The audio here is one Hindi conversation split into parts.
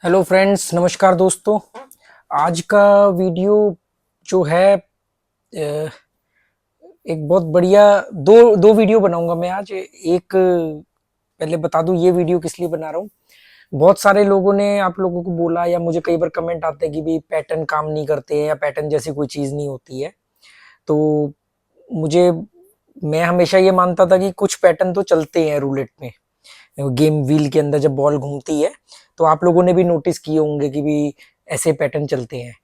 हेलो फ्रेंड्स, नमस्कार दोस्तों। आज का वीडियो जो है एक बहुत बढ़िया दो दो वीडियो बनाऊंगा मैं आज। एक पहले बता दूं ये वीडियो किस लिए बना रहा हूँ। बहुत सारे लोगों ने आप लोगों को बोला या मुझे कई बार कमेंट आते हैं कि भी पैटर्न काम नहीं करते हैं या पैटर्न जैसी कोई चीज़ नहीं होती है। तो मुझे मैं हमेशा ये मानता था कि कुछ पैटर्न तो चलते हैं रूलेट में। गेम व्हील के अंदर जब बॉल घूमती है तो आप लोगों ने भी नोटिस किए होंगे कि भी ऐसे पैटर्न चलते हैं।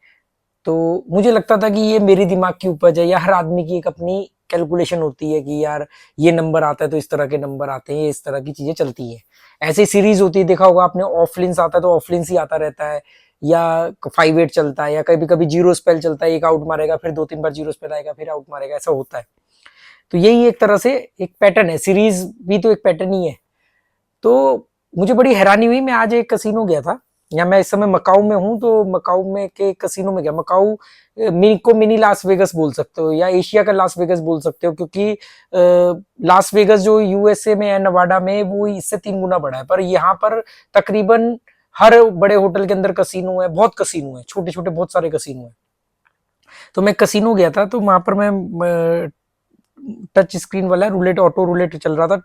तो मुझे लगता था कि ये मेरी दिमाग की उपज है या हर आदमी की एक अपनी कैलकुलेशन होती है कि यार ये नंबर आता है तो इस तरह के नंबर आते हैं, ये इस तरह की चीजें चलती है। ऐसे सीरीज होती है, देखा होगा आपने, ऑफलिंस आता है तो ऑफलिंस ही आता रहता है, या 5-8 चलता है, या कभी कभी जीरो स्पेल चलता है, एक आउट मारेगा फिर 2-3 बार जीरो स्पेल आएगा फिर आउट मारेगा, ऐसा होता है। तो यही एक तरह से एक पैटर्न है, सीरीज भी तो एक पैटर्न ही है। तो मुझे बड़ी हैरानी हुई, मैं आज एक कसिनो गया था, या मैं इस समय मकाऊ में हूँ, तो मकाऊ में के कसिनो में गया। मकाऊ मिनी लास वेगस बोल सकते हो या एशिया का लास वेगस बोल सकते हो, क्योंकि लास वेगस जो यूएसए में है, नवाडा में, वो इससे 3 गुना बड़ा है। पर यहाँ पर तकरीबन हर बड़े होटल के अंदर कसिनो है, बहुत कसिनो है, छोटे छोटे बहुत सारे कसिनो है। तो मैं कसिनो गया था, तो वहां पर मैं टच स्क्रीन वाला रूलेट, ऑटो रूलेट चल रहा था,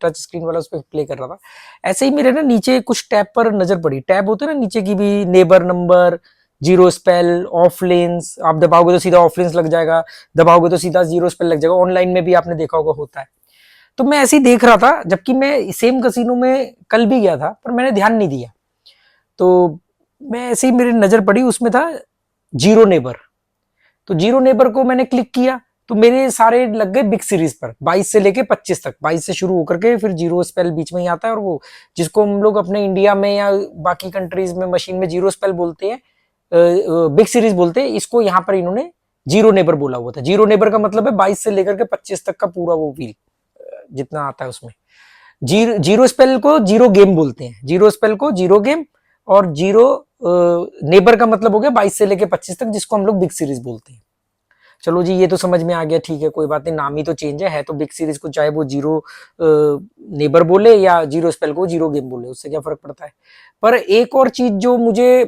टच स्क्रीन वाला, उस पर प्ले कर रहा था। ऐसे ही मेरे ना नीचे कुछ टैब पर नजर पड़ी। टैब होते हैं ना नीचे की भी, neighbour number, zero spell, of lens, आप दबाओगे तो सीधा ऑफ लेंस लग जाएगा, दबाओगे तो सीधा जीरो स्पेल लग जाएगा। ऑनलाइन में भी आपने देखा होगा होता है। तो मैं ऐसे ही देख रहा था, जबकि मैं सेम कसिनो में कल भी गया था, पर मैंने ध्यान नहीं दिया। तो मैं ऐसे ही मेरी नजर पड़ी, उसमें था जीरो नेबर। तो जीरो नेबर को मैंने क्लिक किया, तो मेरे सारे लग गए बिग सीरीज पर, 22 से लेके 25 तक, 22 से शुरू होकर के फिर जीरो स्पेल बीच में ही आता है। और वो जिसको हम लोग अपने इंडिया में या बाकी कंट्रीज में मशीन में जीरो स्पेल बोलते हैं, बिग सीरीज बोलते हैं, इसको यहाँ पर इन्होंने जीरो नेबर बोला हुआ था। जीरो नेबर का मतलब है 22 से लेकर के 25 तक का पूरा वो व्हील जितना आता है उसमें। जीरो स्पेल को जीरो गेम बोलते हैं, जीरो स्पेल को जीरो गेम, और जीरो नेबर का मतलब हो गया 22 से लेके 25 तक, जिसको हम लोग बिग सीरीज बोलते हैं। चलो जी, ये तो समझ में आ गया, ठीक है, कोई बात नहीं, नाम ही तो चेंज है तो बिग सीरीज को चाहे वो जीरो नेबर बोले या जीरो स्पेल को जीरो गेम बोले, उससे क्या फर्क पड़ता है। पर एक और चीज जो मुझे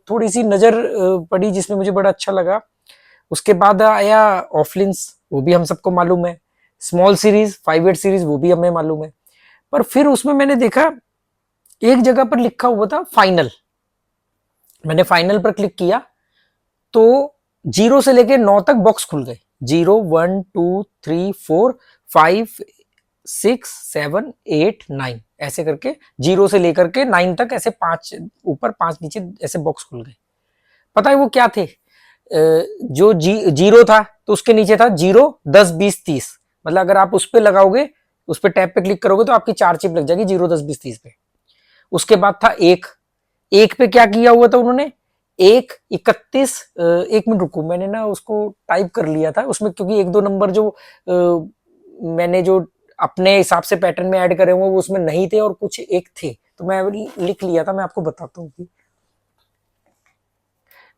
थोड़ी सी नजर पड़ी, जिसमें मुझे बड़ा अच्छा लगा, उसके बाद आया ऑफलिंस, वो भी हम सबको मालूम है। स्मॉल सीरीज, 5-8 सीरीज, वो भी हमें मालूम है। पर फिर उसमें मैंने देखा एक जगह पर लिखा हुआ था फाइनल। मैंने फाइनल पर क्लिक किया तो 0 से लेके 9 तक बॉक्स खुल गए। 0, 1, 2, 3, 4, 5, 6, 7, 8, 9, ऐसे करके 0 से लेकर के 9 तक, ऐसे 5 ऊपर 5 नीचे, ऐसे बॉक्स खुल गए। पता है वो क्या थे? जो जीरो था तो उसके नीचे था 0, 10, 20, 30। मतलब अगर आप उस पर लगाओगे, उस पर टैब पे क्लिक करोगे तो आपकी 4 चिप लग जाएगी 0, 10, 20, 30 पे। उसके बाद था एक। एक पे क्या किया हुआ था उन्होंने? 1, 31, 1 मिनट रुको, मैंने ना उसको टाइप कर लिया था उसमें, क्योंकि 1-2 नंबर जो मैंने जो अपने हिसाब से पैटर्न में ऐड करे हुए वो उसमें नहीं थे, और कुछ एक थे, तो मैं लिख लिया था। मैं आपको बताता हूँ कि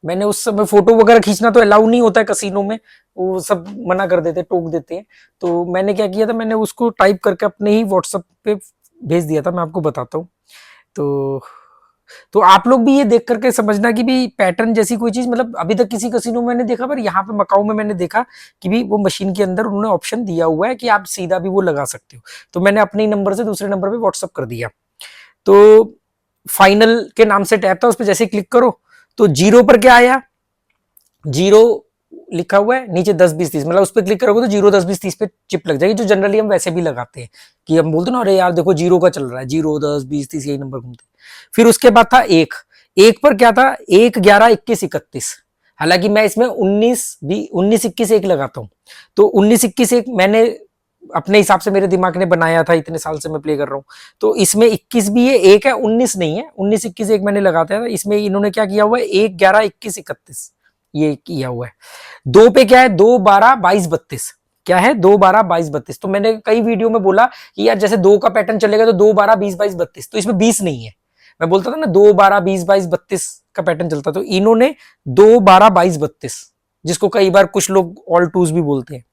मैंने उस समय फोटो वगैरह खींचना तो अलाउ नहीं होता है कसिनो में, वो सब मना कर देते, टोक देते हैं। तो मैंने क्या किया था, मैंने उसको टाइप करके अपने ही व्हाट्सएप पे भेज दिया था। मैं आपको बताता हूँ। तो आप लोग भी ये देख करके समझना कि भी पैटर्न जैसी कोई चीज, मतलब अभी तक किसी कसिनो में मैंने देखा, पर यहाँ पे मकाऊ में मैंने देखा कि भी वो मशीन के अंदर उन्होंने ऑप्शन दिया हुआ है कि आप सीधा भी वो लगा सकते हो। तो मैंने अपने नंबर से दूसरे नंबर पे व्हाट्सअप कर दिया। तो फाइनल के नाम से टैब था, उस पर जैसे क्लिक करो तो जीरो पर क्या आया? जीरो लिखा हुआ है, नीचे 10, 20, 30, मतलब उस पर क्लिक करोगे तो 0, 10, 20, 30 पे चिप लग जाएगी, जो जनरली हम वैसे भी लगाते हैं कि हम बोलते ना, अरे यार देखो जीरो का चल रहा है, 0, 10, 20, 30 यही नंबर घूमते। फिर उसके बाद था एक। एक पर क्या था? 1, 11, 21, 31। हालांकि मैं इसमें 19, 21, 1 लगाता हूँ। तो 19, 21, 1 मैंने अपने हिसाब से, मेरे दिमाग ने बनाया था, इतने साल से मैं प्ले कर रहा हूँ। तो इसमें 21 भी है, एक है, 19 नहीं है। 19, 21, 1 मैंने लगाता है। इसमें इन्होंने क्या किया हुआ है? 1, 11, 21, 31 ये किया हुआ है। दो पे क्या है? 2, 12, 22, 32। क्या है? 2, 12, 22, 32। तो मैंने कई वीडियो में बोला कि यार जैसे 2 का पैटर्न चलेगा तो 2, 12, 20, 22, 32, तो इसमें 20 नहीं है। मैं बोलता था ना 2, 12, 20, 22, 32 का पैटर्न चलता, तो इन्होंने 2, 12, 22, 32, जिसको कई बार कुछ लोग ऑल टूज भी बोलते हैं।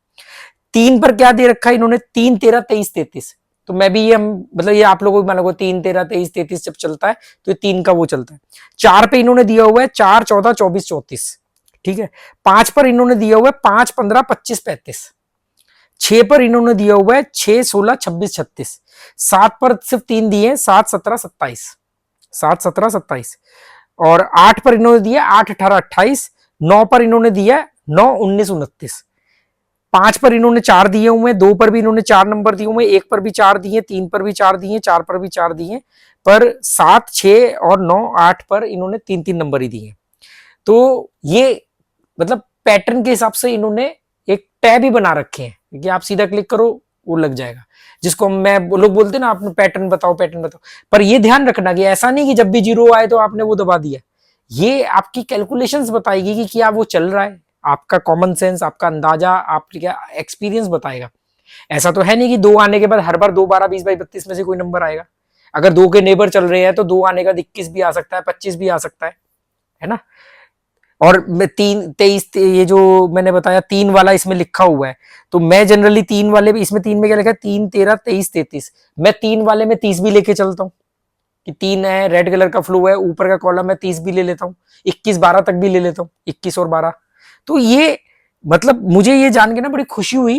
3 पर क्या दे रखा है इन्होंने? 3, 13, 23, 33। तो मैं भी ये मतलब ये आप लोगों को मालूम 3 13 23 33 जब चलता है तो ये 3 का वो चलता है। 4 पे इन्होंने दिया हुआ है 4 14 24 34, ठीक है। 5 पर इन्होंने दिया हुआ है 5 15 25 35। 6 पर इन्होंने दिया हुआ है 6 16 26 36। 7 पर सिर्फ 3 दिए 7 17 27, 7 17 27। और 8 पर इन्होंने दिया 8 18 28। 9 पर इन्होंने दिया 9 19 29। 5 पर इन्होंने 4 दिए हुए, 2 पर भी इन्होंने 4 नंबर दिए हुए, 1 पर भी 4 दिए, 3 पर भी 4 दिए, 4 पर भी 4 दिए, पर 7 6 और 9 8 पर इन्होंने 3 3 नंबर ही दिए। तो ये मतलब पैटर्न के हिसाब से इन्होंने एक टैब ही बना रखे हैं कि आप सीधा क्लिक करो वो लग जाएगा, जिसको मैं लोग बोलते हैं ना आपने पैटर्न बताओ पैटर्न बताओ। पर ये ध्यान रखना कि ऐसा नहीं कि जब भी जीरो आए तो आपने वो दबा दिया, ये आपकी कैलकुलेशंस बताएगी कि क्या वो चल रहा है, आपका कॉमन सेंस, आपका अंदाजा, आपका एक्सपीरियंस बताएगा। ऐसा तो है नहीं कि 2 आने के बाद हर बार 2 12 20 22 32 में से कोई नंबर आएगा। अगर 2 के नेबर चल रहे हैं तो 2 आने का 21 भी आ सकता है, 25 भी आ सकता है ना। और 3 23 ये जो मैंने बताया 3 वाला इसमें लिखा हुआ है, तो मैं जनरली 3 वाले भी इसमें 3 में क्या लिखा है 3 13 23 33, मैं 3 वाले में 30 भी लेके चलता हूँ कि 3 है, रेड कलर का फ्लो है, ऊपर का कॉलम है, 30 भी ले लेता हूँ, 21 12 तक भी ले लेता हूँ, 21 और 12। तो ये मतलब मुझे ये जान के ना बड़ी खुशी हुई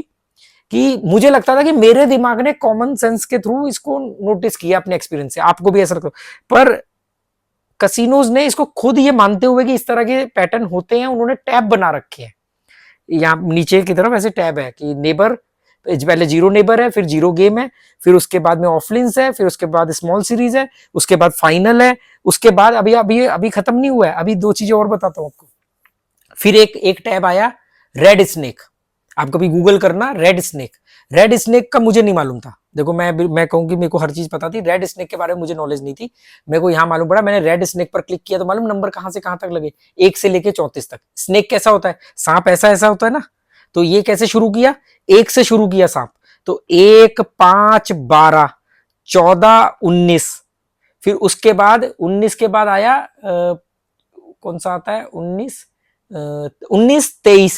कि मुझे लगता था कि मेरे दिमाग ने कॉमन सेंस के थ्रू इसको नोटिस किया अपने एक्सपीरियंस से, आपको भी ऐसा लगता पर कसिनोज ने इसको खुद ये मानते हुए कि इस तरह के पैटर्न होते हैं, उन्होंने टैब बना रखे हैं। यहाँ नीचे की तरफ ऐसे टैब है कि नेबर, पहले जीरो नेबर है, फिर जीरो गेम है, फिर उसके बाद में ऑफलिंस है, फिर उसके बाद स्मॉल सीरीज है, उसके बाद फाइनल है, उसके बाद अभी अभी अभी खत्म नहीं हुआ है, अभी 2 चीजें और बताता हूं आपको। फिर एक टैब आया रेड स्नेक, आप कभी गूगल करना रेड स्नेक। रेड स्नेक का मुझे नहीं मालूम था, देखो मैं कहूंगी मेरे को हर चीज पता थी, रेड स्नेक के बारे में मुझे नॉलेज नहीं थी, मेरे को यहां मालूम पड़ा। मैंने रेड स्नेक पर क्लिक किया तो मालूम नंबर कहां से कहां तक लगे, 1 से लेके 34 तक। स्नेक कैसा होता है, सांप ऐसा ऐसा होता है ना, तो ये कैसे शुरू किया, 1 से शुरू किया सांप, तो 1 5 12 14 19, फिर उसके बाद 19 के बाद आया कौन सा आता है 19 19 23,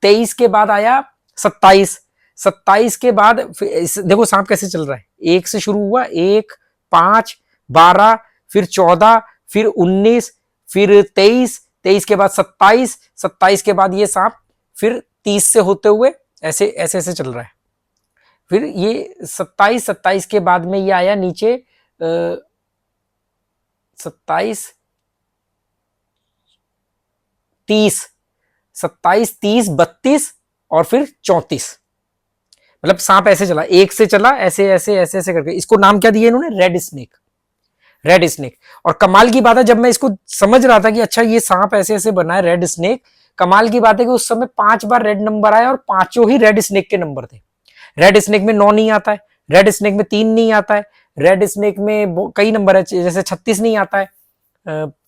23 के बाद आया 27, 27 के बाद देखो सांप कैसे चल रहा है, 1 से शुरू हुआ, 1 5 12, फिर 14, फिर 19, फिर 23, 23 के बाद 27, 27 के बाद ये सांप फिर 30 से होते हुए ऐसे ऐसे ऐसे चल रहा है। फिर ये 27, 27 के बाद में ये आया नीचे 27 30, 27 30 32 और फिर 34, मतलब सांप ऐसे चला, 1 से चला ऐसे ऐसे ऐसे ऐसे करके, इसको नाम क्या दिया इन्होंने, रेड स्नेक, रेड स्नेक। और कमाल की बात है जब मैं इसको समझ रहा था कि अच्छा ये सांप ऐसे ऐसे बना है रेड स्नेक, कमाल की बात है कि उस समय 5 बार रेड नंबर आया और 5 ही रेड स्नेक के नंबर थे। रेड स्नेक में 9 नहीं आता है, रेड स्नेक में 3 नहीं आता है, रेड स्नेक में कई नंबर है, जैसे 36 नहीं आता है,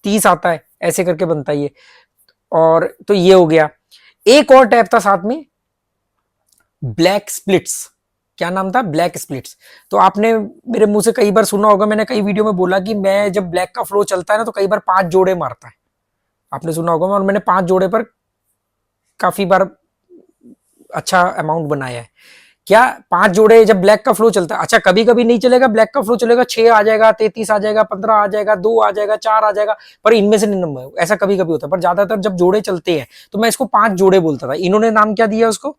30 आता है, ऐसे करके बनता है ये। और तो ये हो गया। एक और टैब था साथ में, ब्लैक स्प्लिट्स, क्या नाम था, ब्लैक स्प्लिट्स। तो आपने मेरे मुंह से कई बार सुना होगा, मैंने कई वीडियो में बोला कि मैं जब ब्लैक का फ्लो चलता है ना तो कई बार 5 जोड़े मारता है, आपने सुना होगा, और मैंने 5 जोड़े पर काफी बार अच्छा अमाउंट बनाया है। क्या 5 जोड़े जब ब्लैक का फ्लो चलता है, अच्छा कभी कभी नहीं चलेगा, ब्लैक का फ्लो चलेगा 6 आ जाएगा, 33 आ जाएगा, 15 आ जाएगा, 2 आ जाएगा, 4 आ जाएगा, पर इनमें से नहीं नंबर, ऐसा कभी कभी होता है। पर ज्यादातर जब जोड़े चलते हैं तो मैं इसको 5 जोड़े बोलता था, इन्होंने नाम क्या दिया उसको,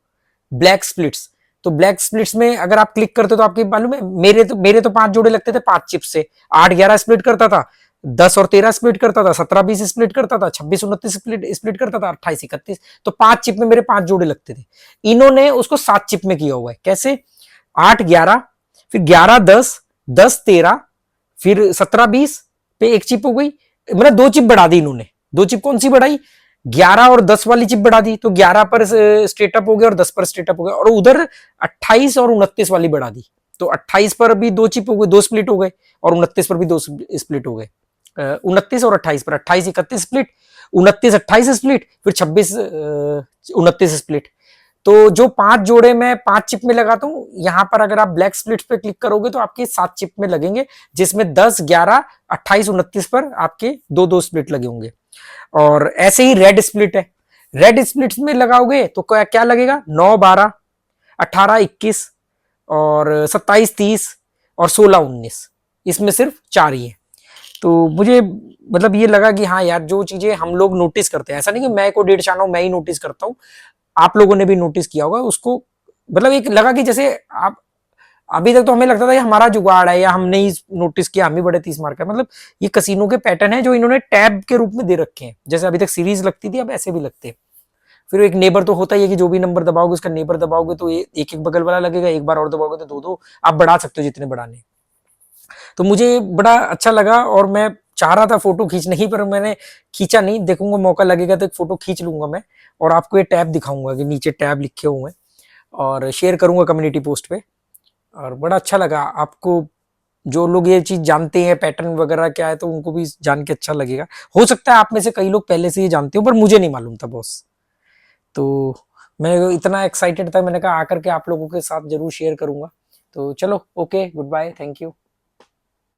ब्लैक स्प्लिट्स। तो ब्लैक स्प्लिट्स में अगर आप क्लिक करते तो आपकी मालूम है, मेरे तो 5 जोड़े लगते थे 5 चिप से, 8 11 स्प्लिट करता था, 10 और 13 स्प्लिट करता था, 17 20 स्प्लिट करता था, 26 29 स्प्लिट करता था, 28 31, तो 5 चिप में मेरे 5 जोड़े लगते थे। इन्होंने उसको 7 चिप में किया हुआ है, कैसे, 8 11, फिर 11 10, 10 13, फिर 17 20 पे एक चिप हो गई, मतलब 2 चिप बढ़ा दी इन्होंने। 2 चिप कौन सी बढ़ाई, 11 और 10 वाली चिप बढ़ा दी, तो 11 पर स्टेटअप हो गया और 10 पर स्टेटअप हो गया, और उधर 28 और 29 वाली बढ़ा दी, तो 28 पर भी 2 चिप हो गए, 2 स्प्लिट हो गए, और 29 पर भी 2 स्प्लिट हो गए, 29 और 28 पर 28 31 स्प्लिट, 29 28 स्प्लिट, फिर 26 29 स्प्लिट। तो जो 5 जोड़े मैं 5 चिप में लगाता हूं, यहां पर अगर आप ब्लैक स्प्लिट पे क्लिक करोगे तो आपके 7 चिप में लगेंगे, जिसमें 10 11 28 29 पर आपके 2 स्प्लिट लगे होंगे। और ऐसे ही रेड स्प्लिट है, रेड स्प्लिट में लगाओगे तो क्या लगेगा, 9 12 18 21 और 27 30 और 16-19, इसमें सिर्फ 4 ही है। तो मुझे मतलब ये लगा कि हाँ यार, जो चीजें हम लोग नोटिस करते हैं, ऐसा नहीं कि मैं को डेढ़ शाना हूं मैं ही नोटिस करता हूँ, आप लोगों ने भी नोटिस किया होगा उसको। मतलब एक लगा कि जैसे आप, अभी तक तो हमें लगता था ये हमारा जुगाड़ है या हम नहीं नोटिस किया, हम ही बड़े 30 मार का। मतलब ये कसिनो के पैटर्न है जो इन्होंने टैब के रूप में दे रखे हैं, जैसे अभी तक सीरीज लगती थी अब ऐसे भी लगते हैं। फिर एक नेबर तो होता ही है कि जो भी नंबर दबाओगे उसका नेबर दबाओगे तो एक एक बगल वाला लगेगा, एक बार और दबाओगे तो दो दो आप बढ़ा सकते हो जितने बढ़ाने। तो मुझे बड़ा अच्छा लगा और मैं चाह रहा था फोटो खींचने की, पर मैंने खींचा नहीं। देखूंगा मौका लगेगा तो एक फोटो खींच लूंगा मैं, और आपको ये टैब दिखाऊंगा कि नीचे टैब लिखे हुए हैं, और शेयर करूंगा कम्युनिटी पोस्ट पे। और बड़ा अच्छा लगा आपको, जो लोग ये चीज जानते हैं पैटर्न वगैरह क्या है, तो उनको भी जान के अच्छा लगेगा। हो सकता है आप में से कई लोग पहले से ये जानते हो, पर मुझे नहीं मालूम था बॉस। तो मैं इतना एक्साइटेड था, मैंने कहा आकर के आप लोगों के साथ जरूर शेयर करूंगा। तो चलो, okay, good bye, thank you.